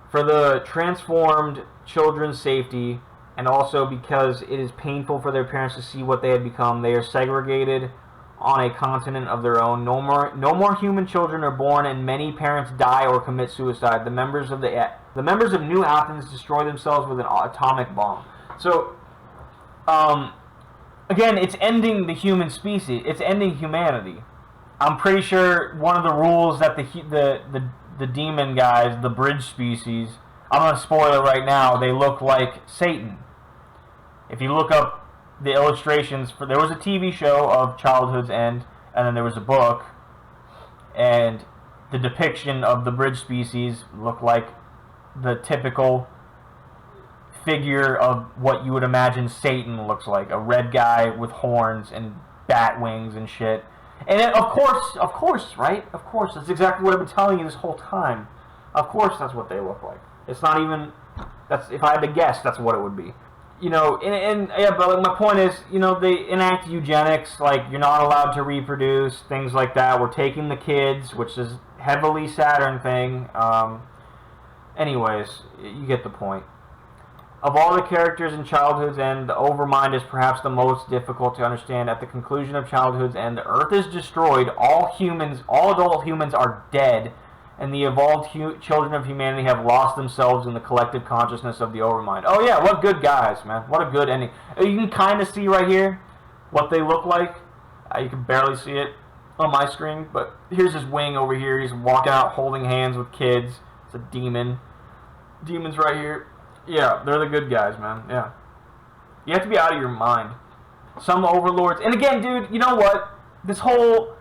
For the transformed children's safety, and also because it is painful for their parents to see what they had become, they are segregated on a continent of their own. No more human children are born, and many parents die or commit suicide. The members of New Athens destroy themselves with an atomic bomb. So, again, it's ending the human species. It's ending humanity. I'm pretty sure one of the rules that the demon guys, the bridge species, I'm going to spoil it right now, they look like Satan. If you look up the illustrations, there was a TV show of Childhood's End, and then there was a book, and the depiction of the bridge species looked like the typical figure of what you would imagine Satan looks like. A red guy with horns and bat wings and shit. And of course, right? Of course, that's exactly what I've been telling you this whole time. Of course that's what they look like. It's not even, if I had to guess, that's what it would be. You know, and yeah, but my point is, you know, they enact eugenics, like you're not allowed to reproduce, things like that. We're taking the kids, which is heavily Saturn thing. Anyways, you get the point. Of all the characters in Childhood's End, the Overmind is perhaps the most difficult to understand. At the conclusion of Childhood's End, the Earth is destroyed, all adult humans are dead, and the evolved children of humanity have lost themselves in the collective consciousness of the Overmind. Oh yeah, what good guys, man. What a good ending. You can kind of see right here what they look like. You can barely see it. on my screen, but here's his wing over here. He's walking out holding hands with kids. It's a demon. Demons right here. Yeah, they're the good guys, man. Yeah. You have to be out of your mind. Some overlords. And again, dude, you know what? This whole,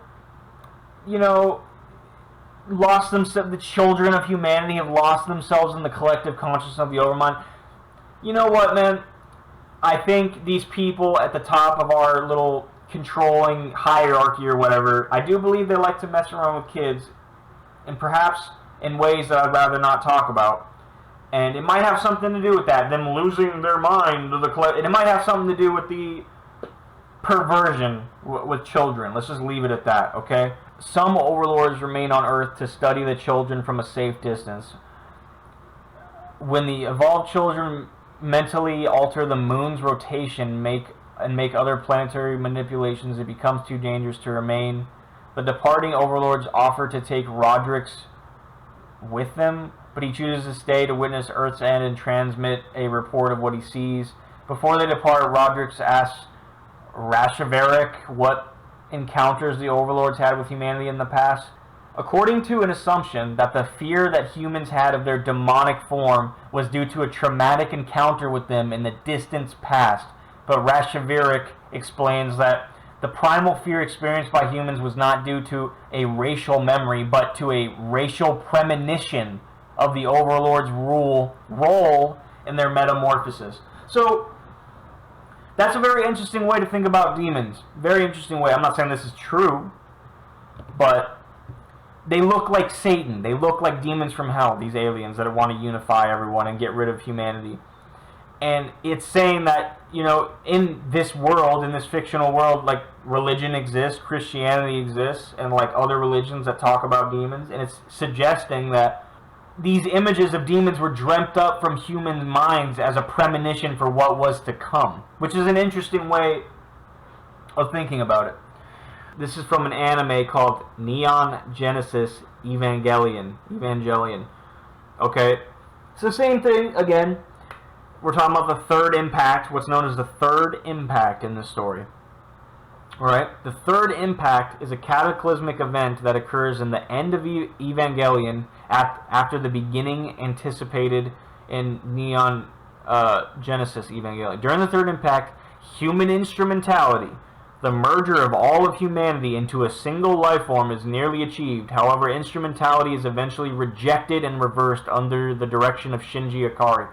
lost themselves, the children of humanity have lost themselves in the collective consciousness of the overmind. You know what, man? I think these people at the top of our little controlling hierarchy or whatever, I do believe they like to mess around with kids, and perhaps in ways that I'd rather not talk about. And it might have something to do with that, them losing their mind to the collective. It might have something to do with the perversion with children. Let's just leave it at that, okay? Some overlords remain on Earth to study the children from a safe distance. When the evolved children mentally alter the moon's rotation, make other planetary manipulations, it becomes too dangerous to remain. The departing overlords offer to take Roderick's with them, but he chooses to stay to witness Earth's end and transmit a report of what he sees. Before they depart, Roderick asks Rashaverik what encounters the overlords had with humanity in the past. According to an assumption that the fear that humans had of their demonic form was due to a traumatic encounter with them in the distant past, but Rashaverik explains that the primal fear experienced by humans was not due to a racial memory, but to a racial premonition of the overlord's role in their metamorphosis. So, that's a very interesting way to think about demons. Very interesting way. I'm not saying this is true, but they look like Satan. They look like demons from hell, these aliens that want to unify everyone and get rid of humanity. And it's saying that, in this world, in this fictional world, like, religion exists, Christianity exists, and like other religions that talk about demons, and it's suggesting that these images of demons were dreamt up from human minds as a premonition for what was to come, which is an interesting way of thinking about it. This is from an anime called Neon Genesis Evangelion. Okay, it's the same thing again. We're talking about the third impact, what's known as the third impact in this story. Alright, the third impact is a cataclysmic event that occurs in the end of Evangelion after the beginning anticipated in Neon Genesis Evangelion. During the third impact, human instrumentality, the merger of all of humanity into a single life form, is nearly achieved. However, instrumentality is eventually rejected and reversed under the direction of Shinji Ikari.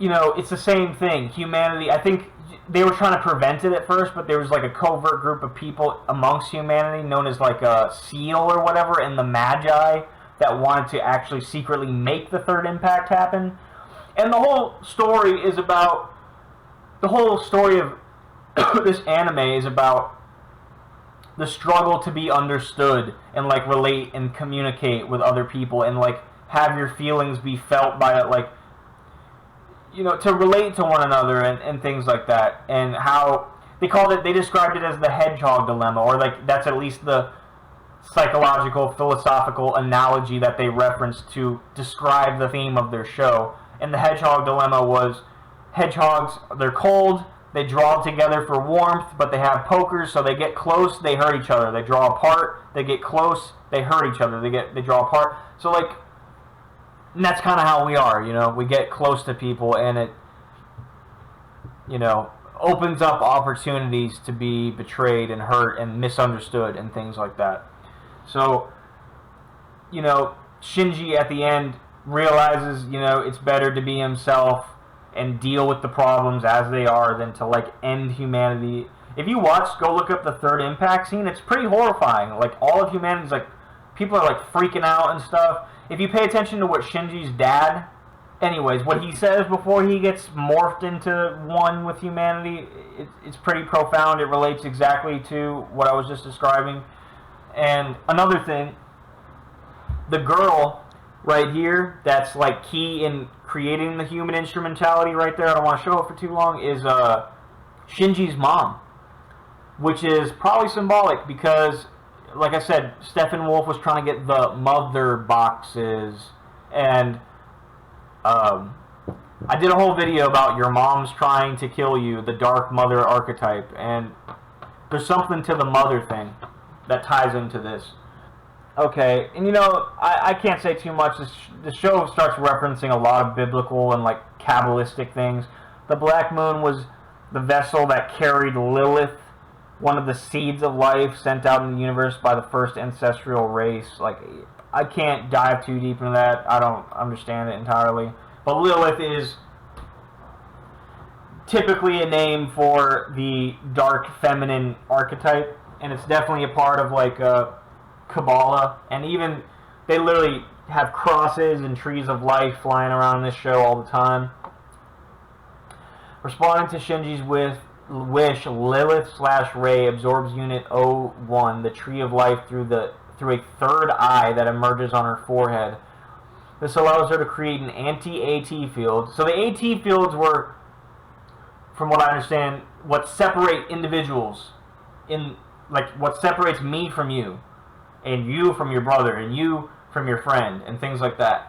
It's the same thing. Humanity, I think they were trying to prevent it at first, but there was like a covert group of people amongst humanity known as like a SEAL or whatever, and the Magi that wanted to actually secretly make the third impact happen. And the whole story of this anime is about the struggle to be understood and like relate and communicate with other people and like have your feelings be felt by it, like, to relate to one another and things like that, and how they described it as the hedgehog dilemma, or like that's at least the psychological, philosophical analogy that they referenced to describe the theme of their show. And the hedgehog dilemma was hedgehogs, they're cold, they draw together for warmth, but they have pokers, so they get close, they hurt each other. They draw apart, they get close, they hurt each other. They draw apart. So like, and that's kind of how we are, we get close to people, and it, opens up opportunities to be betrayed and hurt and misunderstood and things like that. So, Shinji at the end realizes, it's better to be himself and deal with the problems as they are than to like end humanity. If you go look up the third impact scene, it's pretty horrifying. Like, all of humanity's like, people are like freaking out and stuff. If you pay attention to what Shinji's dad, anyways, what he says before he gets morphed into one with humanity, it's pretty profound. It relates exactly to what I was just describing. And another thing, the girl right here that's like key in creating the human instrumentality right there, I don't want to show it for too long, is Shinji's mom, which is probably symbolic because, like I said, Steppenwolf was trying to get the mother boxes, and I did a whole video about your mom's trying to kill you, the dark mother archetype, and there's something to the mother thing. that ties into this. Okay, and you know, I can't say too much. The show starts referencing a lot of biblical and like Kabbalistic things. The Black Moon was the vessel that carried Lilith, one of the seeds of life sent out in the universe by the first ancestral race. Like, I can't dive too deep into that. I don't understand it entirely. But Lilith is typically a name for the dark feminine archetype, and it's definitely a part of like Kabbalah, and even they literally have crosses and trees of life flying around in this show all the time. Responding to Shinji's wish, Lilith/Ray absorbs Unit 01, the tree of life, through a third eye that emerges on her forehead. This allows her to create an anti-AT field. So the AT fields were, from what I understand, what separate individuals in, like, what separates me from you, and you from your brother, and you from your friend, and things like that.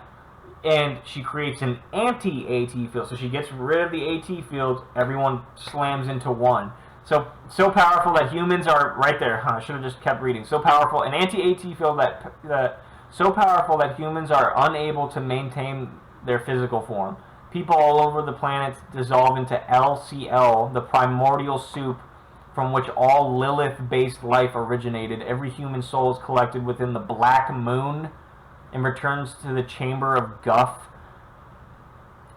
And she creates an anti-AT field. So she gets rid of the AT field, everyone slams into one. So powerful that humans are, right there, I should have just kept reading. So powerful, an anti-AT field that so powerful that humans are unable to maintain their physical form. People all over the planet dissolve into LCL, the primordial soup from which all Lilith-based life originated. Every human soul is collected within the Black Moon and returns to the Chamber of Guff.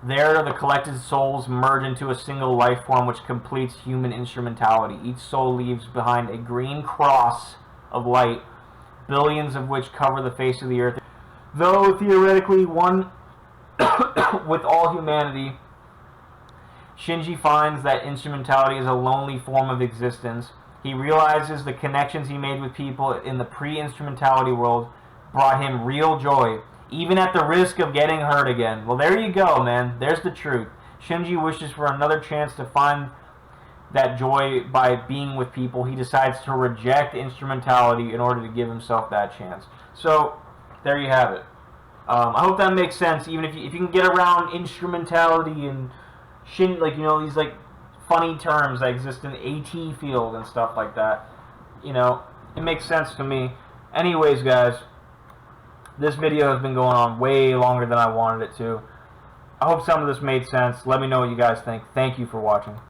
There, the collected souls merge into a single life form which completes human instrumentality. Each soul leaves behind a green cross of light, billions of which cover the face of the earth. Though theoretically one with all humanity, Shinji finds that instrumentality is a lonely form of existence. He realizes the connections he made with people in the pre-instrumentality world brought him real joy, even at the risk of getting hurt again. Well, there you go, man. There's the truth. Shinji wishes for another chance to find that joy by being with people. He decides to reject instrumentality in order to give himself that chance. So, there you have it. I hope that makes sense. Even if you can get around instrumentality and like, you know, these like funny terms that exist in the AT field and stuff like that, you know, it makes sense to me. Anyways, guys, this video has been going on way longer than I wanted it to. I hope some of this made sense. Let me know what you guys think. Thank you for watching.